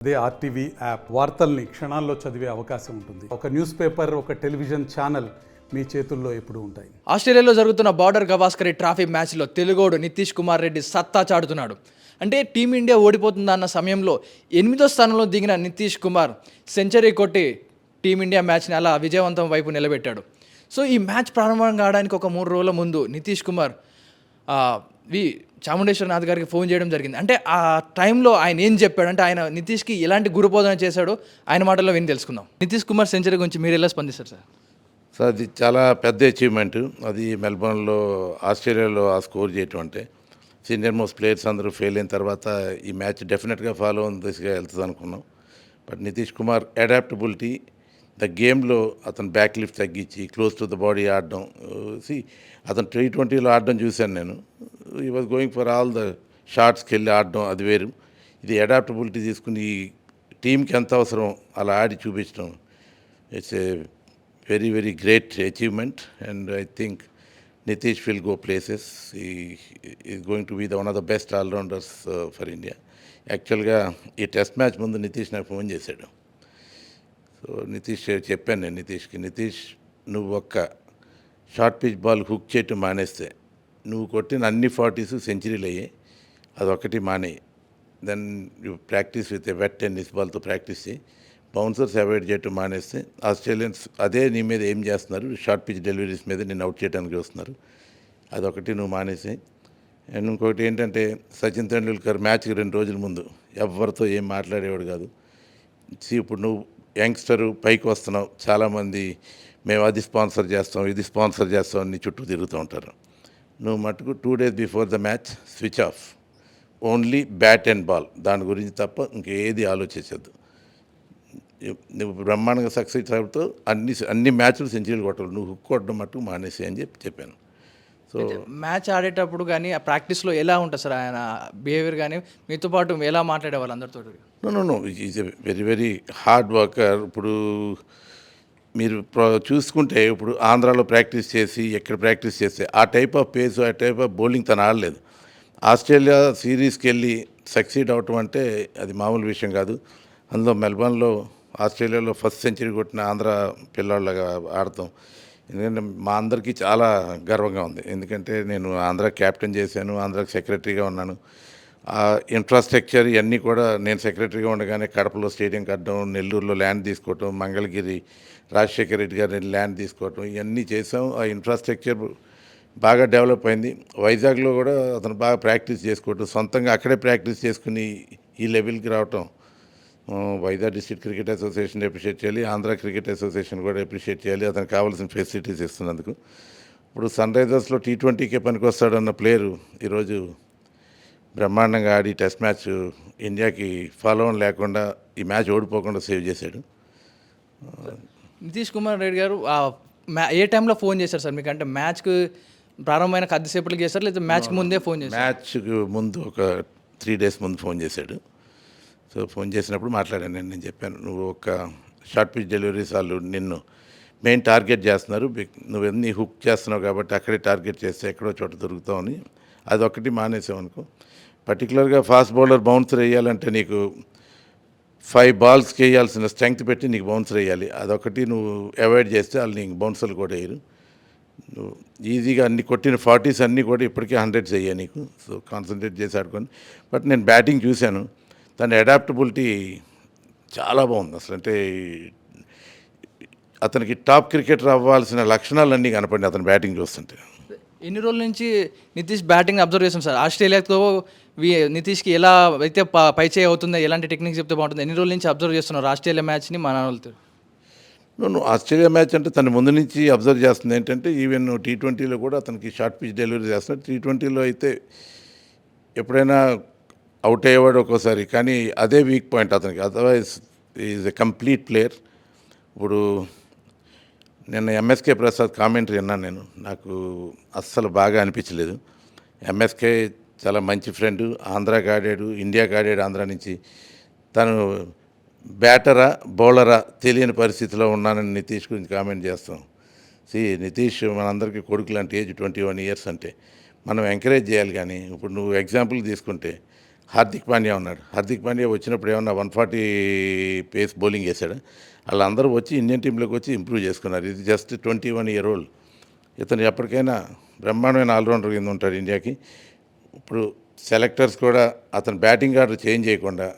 అదే RTV app వార్తల్ని క్షణాల్లో చదివే అవకాశం ఉంటుంది. ఒక న్యూస్ పేపర్, ఒక టెలివిజన్ ఛానల్ మీ చేతుల్లో ఎప్పుడూ ఉంటాయి. ఆస్ట్రేలియాలో జరుగుతున్న బార్డర్ గవాస్కర్ ట్రాఫీ మ్యాచ్లో తెలుగోడు నితీష్ కుమార్ రెడ్డి సత్తా చాటుతున్నాడు. అంటే టీమిండియా ఓడిపోతుందన్న సమయంలో 8వ స్థానంలో దిగిన నితీష్ కుమార్ సెంచరీ కొట్టి టీమిండియా మ్యాచ్ని అలా విజయవంతం వైపు నిలబెట్టాడు. సో ఈ మ్యాచ్ ప్రారంభం కావడానికి ఒక 3 రోజుల ముందు నితీష్ కుమార్ చాముండేశ్వరనాథ్ గారికి ఫోన్ చేయడం జరిగింది. అంటే ఆ టైంలో ఆయన ఏం చెప్పాడు, అంటే ఆయన నితీష్కి ఎలాంటి గురుబోధన చేశాడో ఆయన మాటల్లో విని తెలుసుకుందాం. నితీష్ కుమార్ సెంచరీ గురించి మీరు ఎలా స్పందిస్తారు సార్? సార్, అది చాలా పెద్ద అచీవ్మెంట్. అది మెల్బోర్న్లో ఆస్ట్రేలియాలో ఆ స్కోర్ చేయటం అంటే సీనియర్ మోస్ట్ ప్లేయర్స్ అందరూ ఫెయిల్ అయిన తర్వాత ఈ మ్యాచ్ డెఫినెట్గా ఫాలో ఆన్ దిశగా వెళ్తుంది అనుకున్నాం. But Nitish Kumar adaptability, the గేమ్లో అతను బ్యాక్ లిఫ్ట్ తగ్గించి క్లోజ్ టు ద బాడీ ఆడడం, అతను T20లో ఆడడం చూశాను నేను. He was going for all the షార్ట్స్కి వెళ్ళి ఆడడం, అది వేరు. ఇది అడాప్టబిలిటీ తీసుకుని టీంకి ఎంత అవసరం అలా ఆడి చూపించడం, it's a very very great achievement, and I think Nitish will go places. He is going to be one of the best all-rounders for India. యాక్చువల్గా ఈ టెస్ట్ మ్యాచ్ ముందు నితీష్ నాకు ఫోన్ చేశాడు. సో నితీష్ చెప్పాను నేను నితీష్ నువ్వు ఒక్క షార్ట్ పిచ్ బాల్ హుక్ చేయటం మానేస్తే నువ్వు కొట్టిన అన్ని 40s సెంచరీలు అయ్యాయి, అదొకటి మానేయి. Then you practice with a wet tennis బాల్తో ప్రాక్టీస్ చేయి. బౌన్సర్స్ అవాయిడ్ చేయటం మానేస్తే ఆస్ట్రేలియన్స్ అదే నీ మీద ఏం చేస్తున్నారు, షార్ట్ పిచ్ డెలివరీస్ మీద నేను అవుట్ చేయడానికి వస్తున్నారు, అదొకటి నువ్వు మానేసి. అండ్ ఇంకొకటి ఏంటంటే సచిన్ తెండూల్కర్ మ్యాచ్కి 2 రోజుల ముందు ఎవరితో ఏం మాట్లాడేవాడు కాదు. ఇప్పుడు నువ్వు యంగ్స్టరు పైకి వస్తున్నావు, చాలామంది మేము అది స్పాన్సర్ చేస్తాం ఇది స్పాన్సర్ చేస్తాం అని చుట్టూ తిరుగుతూ ఉంటారు. నువ్వు మటుకు 2 days before the match switch off, only bat and ball, దాని గురించి తప్ప ఇంకేది ఆలోచించద్దు. నువ్వు బ్రహ్మాండంగా సక్సెస్ అవుతూ అన్ని మ్యాచ్లు సెంచరీలు కొట్టాలి, నువ్వు హుక్ కొట్టడం మటుకు మానేసి అని చెప్పాను. సో మ్యాచ్ ఆడేటప్పుడు కానీ ఆ ప్రాక్టీస్లో ఎలా ఉంటుంది సార్ ఆయన బిహేవియర్, కానీ మీతో పాటు ఎలా మాట్లాడేవాళ్ళు అందరితో? No is a very very hard worker. ఇప్పుడు మీరు చూసుకుంటే ఇప్పుడు ఆంధ్రాలో ప్రాక్టీస్ చేసి ఎక్కడ ప్రాక్టీస్ చేస్తే ఆ టైప్ ఆఫ్ పేస్, ఆ టైప్ ఆఫ్ బౌలింగ్ తను ఆడలేదు. ఆస్ట్రేలియా సిరీస్కి వెళ్ళి సక్సీడ్ అవటం అంటే అది మామూలు విషయం కాదు. అందులో మెల్బోర్న్లో ఆస్ట్రేలియాలో ఫస్ట్ సెంచరీ కొట్టిన ఆంధ్ర పిల్లాళ్ళగా ఆడతాం. ఎందుకంటే మా అందరికీ చాలా గర్వంగా ఉంది. ఎందుకంటే నేను ఆంధ్ర క్యాప్టెన్ చేశాను, ఆంధ్రాకి సెక్రటరీగా ఉన్నాను. ఇన్ఫ్రాస్ట్రక్చర్ ఇవన్నీ కూడా నేను సెక్రటరీగా ఉండగానే కడపలో స్టేడియం కట్టడం, నెల్లూరులో ల్యాండ్ తీసుకోవటం, మంగళగిరి రాజశేఖర రెడ్డి గారి ల్యాండ్ తీసుకోవటం, ఇవన్నీ చేసాం. ఆ ఇన్ఫ్రాస్ట్రక్చర్ బాగా డెవలప్ అయింది. వైజాగ్లో కూడా అతను బాగా ప్రాక్టీస్ చేసుకోవటం, సొంతంగా అక్కడే ప్రాక్టీస్ చేసుకుని ఈ లెవెల్కి రావటం Vizag district cricket association appreciate చేయాలి, ఆంధ్ర క్రికెట్ అసోసియేషన్ కూడా అప్రిషియేట్ చేయాలి. అతనికి కావాల్సిన ఫెసిలిటీస్ ఇస్తున్నందుకు. ఇప్పుడు సన్ రైజర్స్లో T20కే పనికొస్తాడన్న ప్లేయరు ఈరోజు బ్రహ్మాండంగా ఆడి టెస్ట్ మ్యాచ్ ఇండియాకి ఫాలో ఆన్ లేకుండా ఈ మ్యాచ్ ఓడిపోకుండా సేవ్ చేశాడు. నితీష్ కుమార్ రెడ్డి గారు ఏ టైంలో ఫోన్ చేశారు సార్ మీకు? అంటే మ్యాచ్కి ప్రారంభమైన కొద్దిసేపటికి చేశారు, లేదా మ్యాచ్కి ముందే ఫోన్ చేశారు? మ్యాచ్కి ముందు ఒక 3 days ముందు ఫోన్ చేశాడు. సో ఫోన్ చేసినప్పుడు మాట్లాడాను నేను చెప్పాను, నువ్వు ఒక షార్ట్ పిచ్ డెలివరీస్ వాళ్ళు నిన్ను మెయిన్ టార్గెట్ చేస్తున్నారు, నువ్వు ఎన్ని హుక్ చేస్తున్నావు కాబట్టి అక్కడే టార్గెట్ చేస్తే ఎక్కడో చోట దొరుకుతావని. అదొకటి మానేసావు అనుకో. పర్టికులర్గా ఫాస్ట్ బౌలర్ బౌన్సర్ వేయాలంటే నీకు 5 balls వేయాల్సిన స్ట్రెంగ్త్ పెట్టి నీకు బౌన్సర్ వేయాలి. అదొకటి నువ్వు అవాయిడ్ చేస్తే వాళ్ళు నీకు బౌన్సర్లు కూడా వేయరు. నువ్వు ఈజీగా అన్ని కొట్టిన 40s అన్నీ కూడా ఇప్పటికే 100s అయ్యాయి నీకు. సో కాన్సన్ట్రేట్ చేసి ఆడుకొని. బట్ నేను బ్యాటింగ్ చూశాను, తన అడాప్టబిలిటీ చాలా బాగుంది. అసలు అంటే అతనికి టాప్ క్రికెటర్ అవ్వాల్సిన లక్షణాలన్నీ కనపడి అతను బ్యాటింగ్ చూస్తుంటే. ఎన్ని రోజుల నుంచి నితీష్ బ్యాటింగ్ అబ్జర్వ్ చేస్తాం సార్? ఆస్ట్రేలియాతో నితీష్కి ఎలా అయితే పైచేయి అవుతుందో, ఎలాంటి టెక్నిక్స్ చెప్తే బాగుంటుంది, ఎన్ని రోజుల నుంచి అబ్జర్వ్ చేస్తున్నారు ఆస్ట్రేలియా మ్యాచ్ని మన వాళ్ళతో? నువ్వు ఆస్ట్రేలియా మ్యాచ్ అంటే తన ముందు నుంచి అబ్జర్వ్ చేస్తుంది. ఏంటంటే ఈవెన్ T20లో కూడా అతనికి షార్ట్ పిచ్ డెలివరీ చేస్తున్నాడు. T20లో అయితే ఎప్పుడైనా అవుట్ అయ్యేవాడు ఒక్కోసారి, కానీ అదే వీక్ పాయింట్ అతనికి. Otherwise is a complete player. ఇప్పుడు నిన్న ఎంఎస్కే ప్రసాద్ కామెంటరీ విన్నాను నేను, నాకు అస్సలు బాగా అనిపించలేదు. ఎంఎస్కే చాలా మంచి ఫ్రెండ్, ఆంధ్రాకి ఆడాడు, ఇండియాకి ఆడాడు. ఆంధ్రా నుంచి తను బ్యాటరా బౌలరా తెలియని పరిస్థితిలో ఉన్నానని నితీష్ గురించి కామెంట్ చేస్తాం. నితీష్ మనందరికీ కొడుకు లాంటి ఏజ్ 21 years అంటే మనం ఎంకరేజ్ చేయాలి. కానీ ఇప్పుడు నువ్వు ఎగ్జాంపుల్ తీసుకుంటే హార్దిక్ పాండ్యా ఉన్నాడు. హార్దిక్ పాండ్యా వచ్చినప్పుడు ఏమన్నా 140 పేస్ బౌలింగ్ వేశాడు. వాళ్ళందరూ వచ్చి ఇండియన్ టీంలోకి వచ్చి ఇంప్రూవ్ చేసుకున్నారు. ఇది జస్ట్ 21 year old. ఇతను ఎప్పటికైనా బ్రహ్మాండమైన ఆల్రౌండర్ కింద ఉంటాడు ఇండియాకి. ఇప్పుడు సెలెక్టర్స్ కూడా అతను బ్యాటింగ్ ఆర్డర్ చేంజ్ చేయకుండా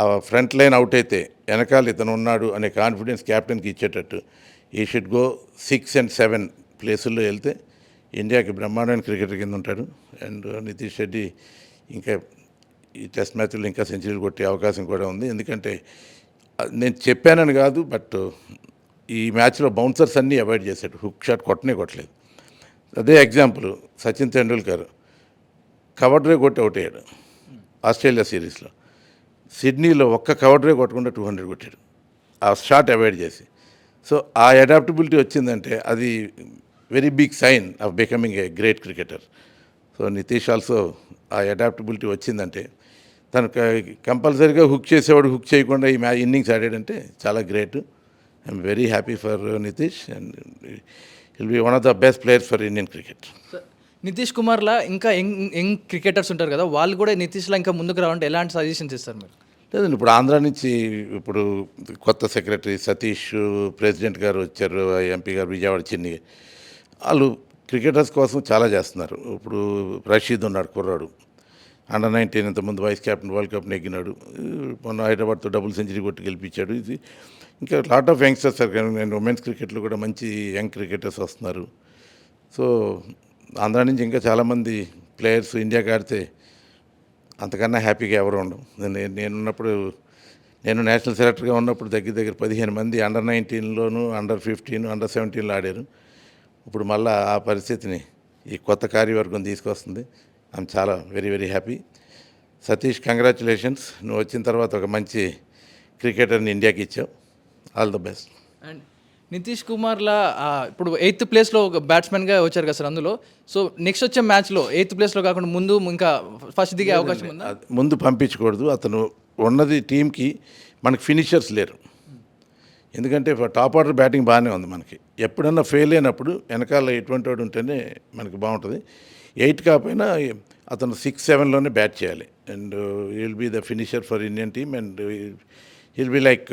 ఆ ఫ్రంట్ లైన్ అవుట్ అయితే వెనకాల ఇతను ఉన్నాడు అనే కాన్ఫిడెన్స్ క్యాప్టెన్కి ఇచ్చేటట్టు ఈ షుడ్ గో 6 and 7 ప్లేసుల్లో వెళ్తే ఇండియాకి బ్రహ్మాండమైన క్రికెటర్ కింద ఉంటాడు. అండ్ నితీష్ రెడ్డి ఇంకా ఈ టెస్ట్ మ్యాచ్లో ఇంకా సెంచరీలు కొట్టే అవకాశం కూడా ఉంది. ఎందుకంటే నేను చెప్పానని కాదు, బట్ ఈ మ్యాచ్లో బౌన్సర్స్ అన్నీ అవాయిడ్ చేశాడు. హుక్ షాట్ కొట్టలేదు. అదే example Sachin Tendulkar cover drive కొట్టి అవుట్ అయ్యాడు ఆస్ట్రేలియా సిరీస్లో. సిడ్నీలో ఒక్క కవర్ డ్రైవ్ కొట్టకుండా 200 కొట్టాడు ఆ షాట్ అవాయిడ్ చేసి. సో ఆ అడాప్టబిలిటీ వచ్చిందంటే అది very big sign of becoming a great cricketer. So Nitish also ఆ అడాప్టబిలిటీ వచ్చిందంటే తను కంపల్సరీగా హుక్ చేసేవాడు హుక్ చేయకుండా ఈ ఇన్నింగ్స్ ఆడాడంటే చాలా great. I'm very happy for Nitish and will be one of the best players for Indian cricket. Nitish కుమార్లా ఇంకా యంగ్ క్రికెటర్స్ ఉంటారు కదా, వాళ్ళు కూడా నితీష్లా ఇంకా ముందుకు రావాలంటే ఎలాంటి సజెషన్స్ ఇస్తారు మీరు? లేదండి, ఇప్పుడు ఆంధ్ర నుంచి ఇప్పుడు కొత్త సెక్రటరీ సతీష్ ప్రెసిడెంట్ గారు వచ్చారు, ఎంపీ గారు విజయవాడ చిన్ని, వాళ్ళు క్రికెటర్స్ కోసం చాలా చేస్తున్నారు. ఇప్పుడు రషీద్ ఉన్నాడు కుర్రాడు, అండర్-19 ఇంతకుముందు వైస్ కెప్టెన్ వరల్డ్ కప్ నెగ్గినాడు, మొన్న హైదరాబాద్తో డబుల్ సెంచరీ కొట్టి గెలిపించాడు. ఇది ఇంకా lot of youngsters and women's క్రికెట్లో కూడా మంచి యంగ్ క్రికెటర్స్ వస్తున్నారు. సో ఆంధ్ర నుంచి ఇంకా చాలామంది ప్లేయర్స్ ఇండియాకి ఆడితే అంతకన్నా హ్యాపీగా ఎవరు ఉండవు. నేనున్నప్పుడు నేను నేషనల్ సెలెక్టర్గా ఉన్నప్పుడు దగ్గర 15 మంది అండర్-19లోను అండర్-15 అండర్-17లో ఆడారు. ఇప్పుడు మళ్ళీ ఆ పరిస్థితిని ఈ కొత్త కార్యవర్గం తీసుకొస్తుంది. ఐఎమ్ చాలా very very happy. Satish, congratulations, నువ్వు వచ్చిన తర్వాత ఒక మంచి క్రికెటర్ని ఇండియాకి ఇచ్చావు. All the best. And Nitish కుమార్లా ఇప్పుడు 8th ప్లేస్లో ఒక బ్యాట్స్మెన్గా వచ్చారు కదా సార్ అందులో. సో నెక్స్ట్ వచ్చే మ్యాచ్లో 8th ప్లేస్లో కాకుండా ముందు ఇంకా ఫస్ట్ దిగే అవకాశం ఉందా? ముందు పంపించకూడదు. అతను ఉన్నది టీంకి మనకి ఫినిషర్స్ లేరు. ఎందుకంటే టాప్ ఆర్డర్ బ్యాటింగ్ బాగానే ఉంది మనకి. ఎప్పుడన్నా ఫెయిల్ అయినప్పుడు వెనకాల ఎటువంటి వాడు ఉంటేనే మనకి బాగుంటుంది. 8 కాకపోయినా అతను 6-7లోనే బ్యాట్ చేయాలి. And will be the finisher for Indian team. And will be like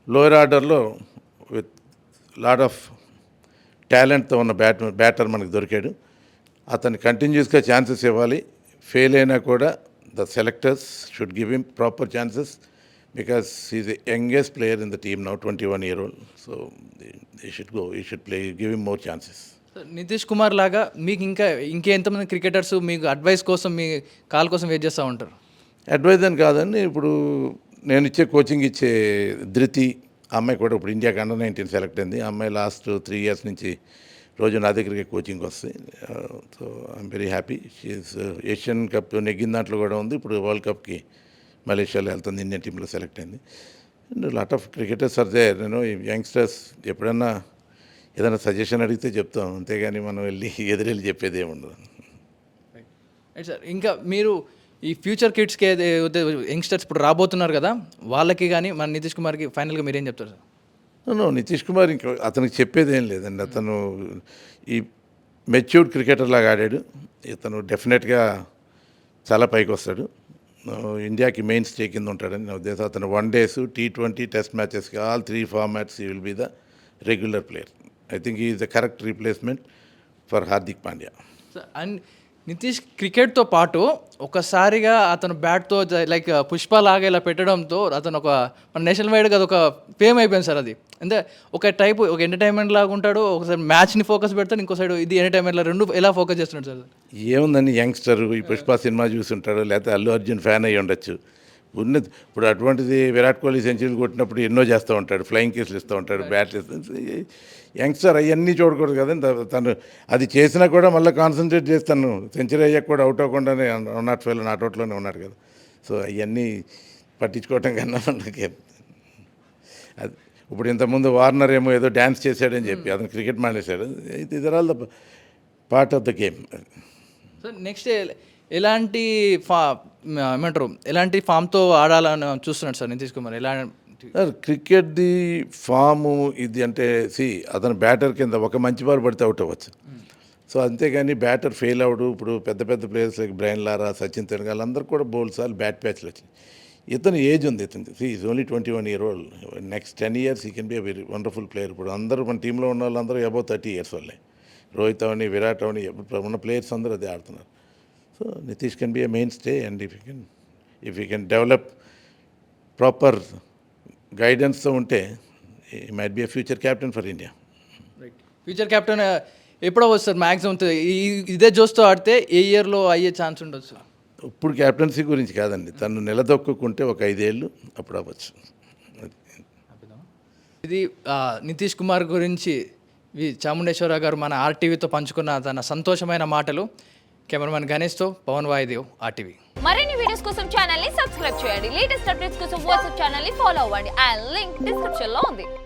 lower ఆర్డర్లో విత్ లాట్ ఆఫ్ టాలెంట్తో ఉన్న బ్యాటర్ మనకు దొరికాడు. అతను కంటిన్యూస్గా ఛాన్సెస్ ఇవ్వాలి. ఫెయిల్ అయినా కూడా the selectors should give him proper chances because he's the youngest player in the team now, 21 year old. So he should play, give him more chances. Nitish Kumar లాగా మీకు ఇంకెంతమంది క్రికెటర్స్ మీకు అడ్వైస్ కోసం మీ కాల్ కోసం wait చేస్తూ ఉంటారు? అడ్వైజ్ అని కాదండి, ఇప్పుడు నేను ఇచ్చే కోచింగ్ ఇచ్చే ధృతి అమ్మాయి కూడా ఇప్పుడు ఇండియాకి అండర్-19 సెలెక్ట్ అయింది. ఆ అమ్మాయి లాస్ట్ 3 years నుంచి రోజు నా దగ్గరికి కోచింగ్ వస్తాయి. So I'm very happy. She's Asian cup నెగ్గిన దాంట్లో కూడా ఉంది. ఇప్పుడు వరల్డ్ కప్కి మలేషియాలో వెళ్తుంది, ఇండియన్ టీంలో సెలెక్ట్ అయింది. And lot of cricketers are there. నేను యంగ్స్టర్స్ ఎప్పుడన్నా ఏదైనా సజెషన్ అడిగితే చెప్తాం, అంతేగాని మనం ఎదురెళ్ళి చెప్పేది ఏముండదు. రైట్ సార్, ఇంకా మీరు ఈ ఫ్యూచర్ కిడ్స్కి యంగ్స్టర్స్ ఇప్పుడు రాబోతున్నారు కదా, వాళ్ళకి కానీ మన నితీష్ కుమార్కి ఫైనల్గా మీరు ఏం చెప్తారు సార్? నితీష్ కుమార్ ఇంకా అతనికి చెప్పేది ఏం లేదండి. అతను ఈ మెచ్యూర్డ్ క్రికెటర్ లాగా ఆడాడు. ఇతను డెఫినెట్గా చాలా పైకి వస్తాడు. ఇండియాకి మెయిన్ స్టే కింద ఉంటాడని నా ఉద్దేశం. అతను వన్-డేస్, T20, టెస్ట్ మ్యాచెస్కి all 3 formats he will be the regular player. I think he is the correct replacement for Hardik Pandya. And Nitish క్రికెట్తో పాటు ఒకసారిగా అతను బ్యాట్తో లైక్ పుష్పలాగా ఇలా పెట్టడంతో అతను ఒక మన నేషనల్ వైడ్గా అది ఒక ఫేమ్ అయిపోయింది సార్. అది అంటే ఒక టైప్ ఒక ఎంటర్టైన్మెంట్ లాగా ఉంటాడు. ఒకసారి మ్యాచ్ని ఫోకస్ పెడతాడు, ఇంకో సైడ్ ఇది ఎంటర్టైన్మెంట్ లాగా, రెండు ఎలా ఫోకస్ చేస్తున్నాడు సార్? ఏముందని యంగ్స్టర్ ఈ పుష్ప సినిమా చూస్తుంటాడు, లేకపోతే అల్లు అర్జున్ ఫ్యాన్ అయ్యి ఉండొచ్చు. ఉన్నది ఇప్పుడు అటువంటిది విరాట్ కోహ్లీ సెంచరీలు కొట్టినప్పుడు ఎన్నో చేస్తూ ఉంటాడు, ఫ్లయింగ్ కేసులు ఇస్తూ ఉంటాడు, బ్యాట్లు ఇస్తూ. యంగ్స్టర్ అవన్నీ చూడకూడదు కదండి. తను అది చేసినా కూడా మళ్ళీ కాన్సన్ట్రేట్ చేస్తాను. సెంచరీ అయ్యాక కూడా అవుట్ అవ్వకుండానే నాట్ అవుట్లోనే ఉన్నాడు కదా. సో అవన్నీ పట్టించుకోవటం కన్నా మనకి అది. ఇప్పుడు ఇంతకుముందు వార్నర్ ఏమో ఏదో డ్యాన్స్ చేశాడని చెప్పి అతను క్రికెట్ మానేశాడు. ఇది all the part of the game. So next ఎలాంటి ఏమంటారు ఎలాంటి ఫామ్తో ఆడాలని చూస్తున్నాడు sir Nitish Kumar? Sir so అంతేగాని బ్యాటర్ ఫెయిల్ అవడు. ఇప్పుడు పెద్ద పెద్ద ప్లేయర్స్ లైక్ బ్రైన్ లారా, సచిన్ తెండూల్కర్ అందరూ కూడా బోల్డ్ సార్లు బ్యాట్ ప్యాచ్లు వచ్చినాయి. ఇతను ఏజ్ ఉంది, ఇతను is only 21 years old. Next 10 years ఈ can be a very wonderful player. ఇప్పుడు అందరూ మన టీంలో ఉన్న వాళ్ళందరూ అబౌవ్ 30 years వాళ్ళే. రోహిత్ అవని, విరాట్ అవని, ఉన్న ప్లేయర్స్ అందరూ అదే ఆడుతున్నారు. So Nitish can be a mainstay and if you can develop proper గైడెన్స్తో ఉంటే he might be a future captain for India. Future captain ఎప్పుడో వస్తారు మ్యాక్సిమం ఇదే జోస్తో ఆడితే ఏ ఇయర్లో అయ్యే ఛాన్స్ ఉండొచ్చు? ఇప్పుడు క్యాప్టెన్సీ గురించి కాదండి, తను నిలదొక్కుంటే ఒక 5 ఏళ్ళు అప్పుడు అవ్వచ్చు. ఇది నితీష్ కుమార్ గురించి చాముండేశ్వరరావు గారు మన ఆర్టీవీతో పంచుకున్న తన సంతోషమైన మాటలు. కెమెరామెన్ గణేష్తో పవన్ వాయుదేవ్, ఆర్టీవీ. మరిన్ని వీడియోస్ కోసం ఛానల్ ని సబ్స్క్రైబ్ చేయండి. లేటెస్ట్ అప్డేట్స్ కోసం వాట్సాప్ ఛానల్ ని ఫాలో అవ్వండి. ఆ లింక్ డిస్క్రిప్షన్ లో ఉంది.